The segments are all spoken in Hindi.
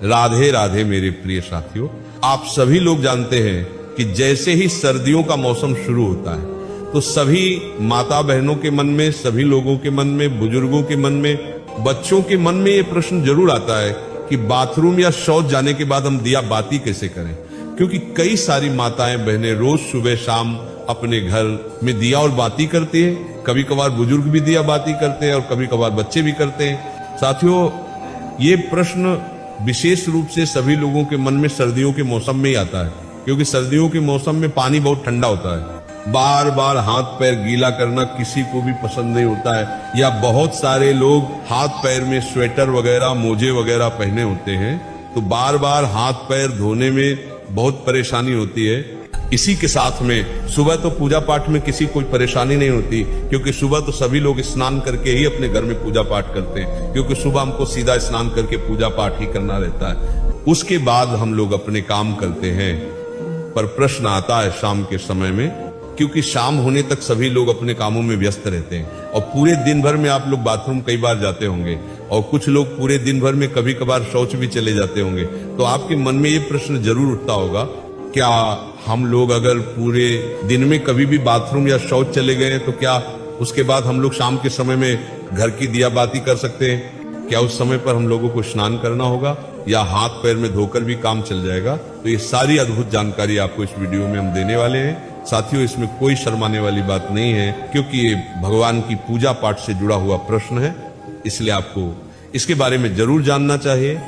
राधे राधे मेरे प्रिय साथियों, आप सभी लोग जानते हैं कि जैसे ही सर्दियों का मौसम शुरू होता है तो सभी माता बहनों के मन में, सभी लोगों के मन में, बुजुर्गों के मन में, बच्चों के मन में ये प्रश्न जरूर आता है कि बाथरूम या शौच जाने के बाद हम दिया बाती कैसे करें। क्योंकि कई सारी माताएं बहनें रोज सुबह शाम अपने घर में दिया और बाती करती हैं। कभी कभार बुजुर्ग भी दिया बाती करते हैं और कभी कभार बच्चे भी करते हैं। साथियों, ये प्रश्न विशेष रूप से सभी लोगों के मन में सर्दियों के मौसम में ही आता है, क्योंकि सर्दियों के मौसम में पानी बहुत ठंडा होता है। बार बार हाथ पैर गीला करना किसी को भी पसंद नहीं होता है, या बहुत सारे लोग हाथ पैर में स्वेटर वगैरह, मोजे वगैरह पहने होते हैं, तो बार बार हाथ पैर धोने में बहुत परेशानी होती है। इसी के साथ में सुबह तो पूजा पाठ में किसी कोई परेशानी नहीं होती, क्योंकि सुबह तो सभी लोग स्नान करके ही अपने घर में पूजा पाठ करते हैं, क्योंकि सुबह हमको सीधा स्नान करके पूजा पाठ ही करना रहता है। उसके बाद हम लोग अपने काम करते हैं। पर प्रश्न आता है शाम के समय में, क्योंकि शाम होने तक सभी लोग अपने कामों में व्यस्त रहते हैं और पूरे दिन भर में आप लोग बाथरूम कई बार जाते होंगे और कुछ लोग पूरे दिन भर में कभी कभार शौच भी चले जाते होंगे। तो आपके मन में ये प्रश्न जरूर उठता होगा, क्या हम लोग अगर पूरे दिन में कभी भी बाथरूम या शौच चले गए तो क्या उसके बाद हम लोग शाम के समय में घर की दिया बाती कर सकते हैं? क्या उस समय पर हम लोगों को स्नान करना होगा या हाथ पैर में धोकर भी काम चल जाएगा? तो ये सारी अद्भुत जानकारी आपको इस वीडियो में हम देने वाले हैं। साथियों, इसमें कोई शर्माने वाली बात नहीं है, क्योंकि ये भगवान की पूजा पाठ से जुड़ा हुआ प्रश्न है, इसलिए आपको इसके बारे में जरूर जानना चाहिए।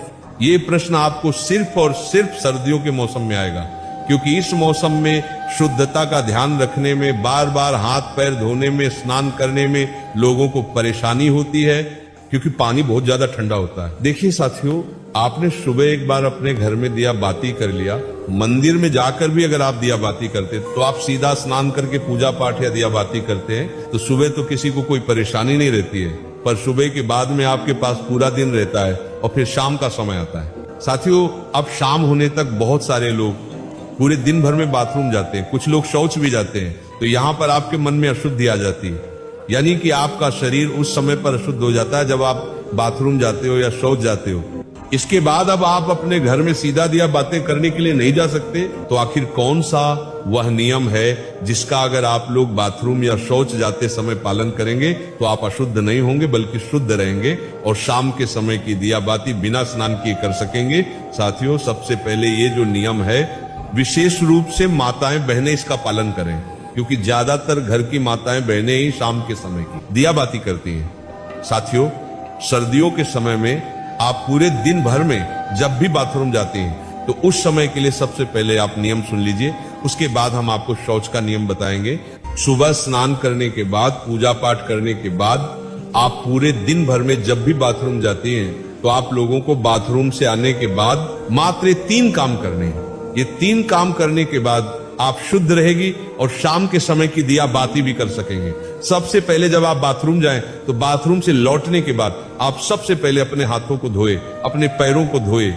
ये प्रश्न आपको सिर्फ और सिर्फ सर्दियों के मौसम में आएगा, क्योंकि इस मौसम में शुद्धता का ध्यान रखने में, बार बार हाथ पैर धोने में, स्नान करने में लोगों को परेशानी होती है, क्योंकि पानी बहुत ज्यादा ठंडा होता है। देखिए साथियों, आपने सुबह एक बार अपने घर में दिया बाती कर लिया, मंदिर में जाकर भी अगर आप दिया बाती करते तो आप सीधा स्नान करके पूजा पाठ या दिया बाती करते हैं तो सुबह तो किसी को कोई परेशानी नहीं रहती है। पर सुबह के बाद में आपके पास पूरा दिन रहता है और फिर शाम का समय आता है। साथियों, अब शाम होने तक बहुत सारे लोग पूरे दिन भर में बाथरूम जाते हैं, कुछ लोग शौच भी जाते हैं, तो यहाँ पर आपके मन में अशुद्धि आ जाती है, यानी कि आपका शरीर उस समय पर अशुद्ध हो जाता है जब आप बाथरूम जाते हो या शौच जाते हो। इसके बाद अब आप अपने घर में सीधा दिया बातें करने के लिए नहीं जा सकते, तो आखिर कौन सा वह नियम है जिसका अगर आप लोग बाथरूम या शौच जाते समय पालन करेंगे तो आप अशुद्ध नहीं होंगे बल्कि शुद्ध रहेंगे और शाम के समय की दिया बाती बिना स्नान किए कर सकेंगे? साथियों, सबसे पहले ये जो नियम है, विशेष रूप से माताएं बहनें इसका पालन करें, क्योंकि ज्यादातर घर की माताएं बहनें ही शाम के समय की दिया बाती करती हैं। साथियों, सर्दियों के समय में आप पूरे दिन भर में जब भी बाथरूम जाते हैं तो उस समय के लिए सबसे पहले आप नियम सुन लीजिए, उसके बाद हम आपको शौच का नियम बताएंगे। सुबह स्नान करने के बाद, पूजा पाठ करने के बाद आप पूरे दिन भर में जब भी बाथरूम जाते हैं तो आप लोगों को बाथरूम से आने के बाद मात्र 3 काम करने हैं। ये 3 काम करने के बाद आप शुद्ध रहेगी और शाम के समय की दिया बाती भी कर सकेंगे। सबसे पहले जब आप बाथरूम जाएं तो बाथरूम से लौटने के बाद आप सबसे पहले अपने हाथों को धोए, अपने पैरों को धोए,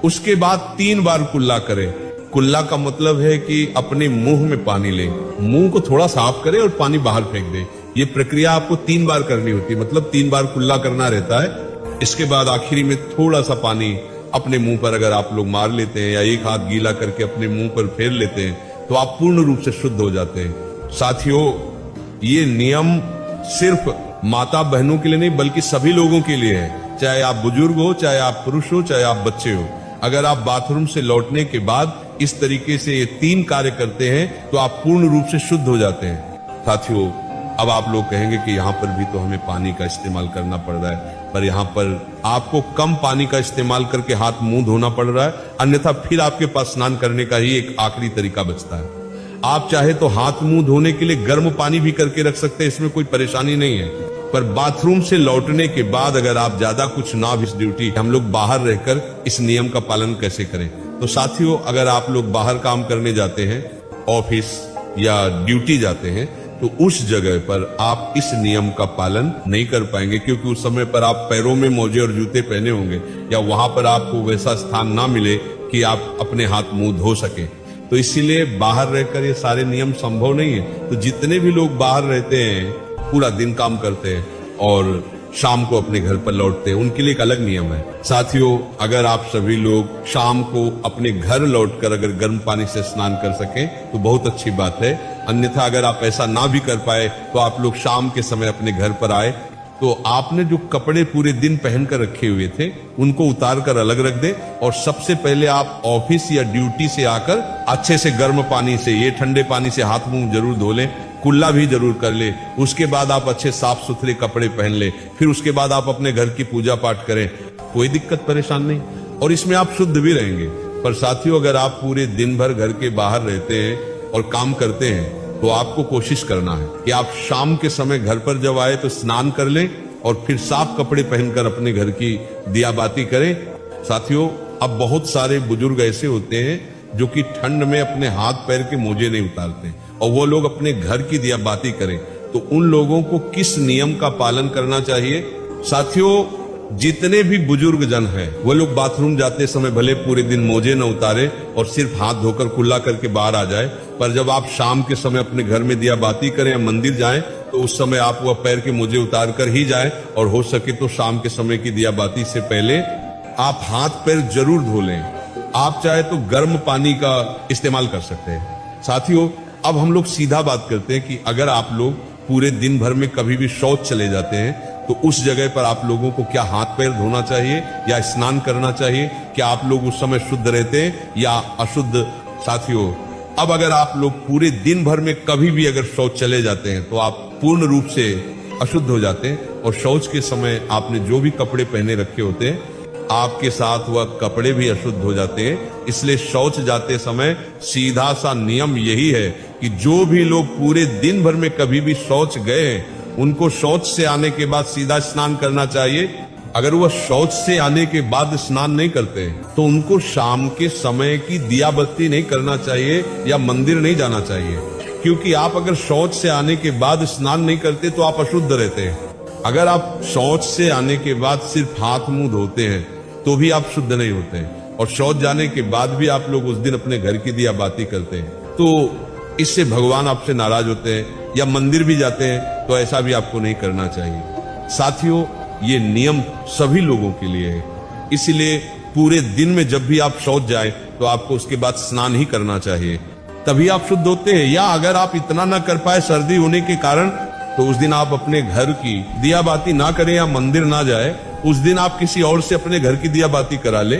उसके बाद 3 बार कुल्ला करें। कुल्ला का मतलब है कि अपने मुंह में पानी लें, मुंह को थोड़ा साफ करें और पानी बाहर फेंक दें। ये प्रक्रिया आपको 3 बार करनी होती है, मतलब 3 बार कुल्ला करना रहता है। इसके बाद आखिरी में थोड़ा सा पानी अपने मुंह पर अगर आप लोग मार लेते हैं या एक हाथ गीला करके अपने मुंह पर फेर लेते हैं तो आप पूर्ण रूप से शुद्ध हो जाते हैं। साथियों, ये नियम सिर्फ माता बहनों के लिए नहीं बल्कि सभी लोगों के लिए है, चाहे आप बुजुर्ग हो, चाहे आप पुरुष हो, चाहे आप बच्चे हो। अगर आप बाथरूम से लौटने के बाद इस तरीके से ये 3 कार्य करते हैं तो आप पूर्ण रूप से शुद्ध हो जाते हैं। साथियों, अब आप लोग कहेंगे कि यहाँ पर भी तो हमें पानी का इस्तेमाल करना पड़ रहा है, पर यहाँ पर आपको कम पानी का इस्तेमाल करके हाथ मुंह धोना पड़ रहा है, अन्यथा फिर आपके पास स्नान करने का ही एक आखिरी तरीका बचता है। आप चाहे तो हाथ मुंह धोने के लिए गर्म पानी भी करके रख सकते हैं, इसमें कोई परेशानी नहीं है। पर बाथरूम से लौटने के बाद अगर आप ज्यादा कुछ ना भी ड्यूटी, हम लोग बाहर रहकर इस नियम का पालन कैसे करें? तो साथियों, अगर आप लोग बाहर काम करने जाते हैं, ऑफिस या ड्यूटी जाते हैं, तो उस जगह पर आप इस नियम का पालन नहीं कर पाएंगे, क्योंकि उस समय पर आप पैरों में मोजे और जूते पहने होंगे या वहां पर आपको वैसा स्थान ना मिले कि आप अपने हाथ मुंह धो सके। तो इसीलिए बाहर रहकर ये सारे नियम संभव नहीं है। तो जितने भी लोग बाहर रहते हैं, पूरा दिन काम करते हैं और शाम को अपने घर पर लौटते हैं, उनके लिए एक अलग नियम है। साथियों, अगर आप सभी लोग शाम को अपने घर लौटकर अगर गर्म पानी से स्नान कर सकें तो बहुत अच्छी बात है। अन्यथा अगर आप ऐसा ना भी कर पाए तो आप लोग शाम के समय अपने घर पर आए तो आपने जो कपड़े पूरे दिन पहनकर रखे हुए थे उनको उतार कर अलग रख दे और सबसे पहले आप ऑफिस या ड्यूटी से आकर अच्छे से गर्म पानी से, ये ठंडे पानी से हाथ मुंह जरूर धो लें, कुल्ला भी जरूर कर ले। उसके बाद आप अच्छे साफ सुथरे कपड़े पहन ले, फिर उसके बाद आप अपने घर की पूजा पाठ करें, कोई दिक्कत परेशान नहीं और इसमें आप शुद्ध भी रहेंगे। पर साथियों, अगर आप पूरे दिन भर घर के बाहर रहते हैं और काम करते हैं तो आपको कोशिश करना है कि आप शाम के समय घर पर जब आए तो स्नान कर लें और फिर साफ कपड़े पहनकर अपने घर की दिया बाती करें। साथियों, अब बहुत सारे बुजुर्ग ऐसे होते हैं जो कि ठंड में अपने हाथ पैर के मोजे नहीं उतारते और वो लोग अपने घर की दिया बाती करें, तो उन लोगों को किस नियम का पालन करना चाहिए? साथियों, जितने भी बुजुर्ग जन हैं वो लोग बाथरूम जाते समय भले पूरे दिन मोजे न उतारे और सिर्फ हाथ धोकर कुल्ला करके बाहर आ जाए, पर जब आप शाम के समय अपने घर में दिया बाती करें या मंदिर जाएं तो उस समय आप वह पैर के मोजे उतार कर ही जाएं और हो सके तो शाम के समय की दिया बाती से पहले आप हाथ पैर जरूर धो लें। आप चाहे तो गर्म पानी का इस्तेमाल कर सकते हैं। साथियों, अब हम लोग सीधा बात करते हैं कि अगर आप लोग पूरे दिन भर में कभी भी शौच चले जाते हैं तो उस जगह पर आप लोगों को क्या हाथ पैर धोना चाहिए या स्नान करना चाहिए? क्या आप लोग उस समय शुद्ध रहते हैं या अशुद्ध? साथियों, अब अगर आप लोग पूरे दिन भर में कभी भी अगर शौच चले जाते हैं तो आप पूर्ण रूप से अशुद्ध हो जाते हैं और शौच के समय आपने जो भी कपड़े पहने रखे होते हैं आपके साथ वह कपड़े भी अशुद्ध हो जाते हैं। इसलिए शौच जाते समय सीधा सा नियम यही है कि जो भी लोग पूरे दिन भर में कभी भी शौच गए हैं उनको शौच से आने के बाद सीधा स्नान करना चाहिए। अगर वह शौच से आने के बाद स्नान नहीं करते तो उनको शाम के समय की दिया बत्ती नहीं करना चाहिए या मंदिर नहीं जाना चाहिए, क्योंकि आप अगर शौच से आने के बाद स्नान नहीं करते तो आप अशुद्ध रहते हैं। अगर आप शौच से आने के बाद सिर्फ हाथ मुंह धोते हैं तो भी आप शुद्ध नहीं होते हैं और शौच जाने के बाद भी आप लोग उस दिन अपने घर की दिया बाती करते हैं तो इससे भगवान आपसे नाराज होते हैं, या मंदिर भी जाते हैं तो ऐसा भी आपको नहीं करना चाहिए। साथियों, ये नियम सभी लोगों के लिए है, इसलिए पूरे दिन में जब भी आप शौच जाए तो आपको उसके बाद स्नान ही करना चाहिए, तभी आप शुद्ध होते हैं। या अगर आप इतना ना कर पाए सर्दी होने के कारण तो उस दिन आप अपने घर की दिया बाती ना करें या मंदिर ना जाए, उस दिन आप किसी और से अपने घर की दिया बाती करा ले।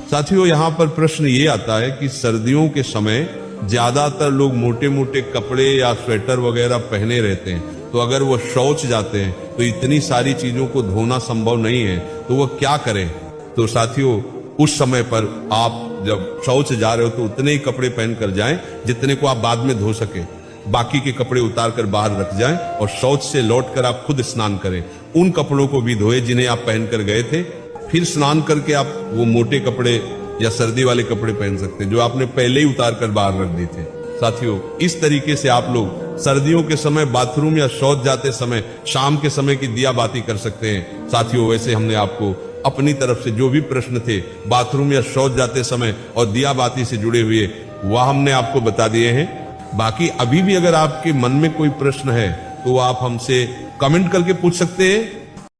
साथियों, यहाँ पर प्रश्न ये आता है कि सर्दियों के समय ज्यादातर लोग मोटे मोटे कपड़े या स्वेटर वगैरह पहने रहते हैं, तो अगर वो शौच जाते हैं तो इतनी सारी चीजों को धोना संभव नहीं है, तो वो क्या करें? तो साथियों, उस समय पर आप जब शौच जा रहे हो तो उतने ही कपड़े पहन कर जाएं जितने को आप बाद में धो सके, बाकी के कपड़े उतार कर बाहर रख जाएं और शौच से लौटकर आप खुद स्नान करें। उन कपड़ों को भी धोए जिन्हें आप पहनकर गए थे, फिर स्नान करके आप वो मोटे कपड़े या सर्दी वाले कपड़े पहन सकते हैं जो आपने पहले ही उतार कर बाहर रख दिए थे। साथियों, इस तरीके से आप लोग सर्दियों के समय बाथरूम या शौच जाते समय शाम के समय की दिया बाती कर सकते हैं। साथियों, वैसे हमने आपको अपनी तरफ से जो भी प्रश्न थे बाथरूम या शौच जाते समय और दिया बाती से जुड़े हुए वह हमने आपको बता दिए हैं। बाकी अभी भी अगर आपके मन में कोई प्रश्न है तो आप हमसे कमेंट करके पूछ सकते हैं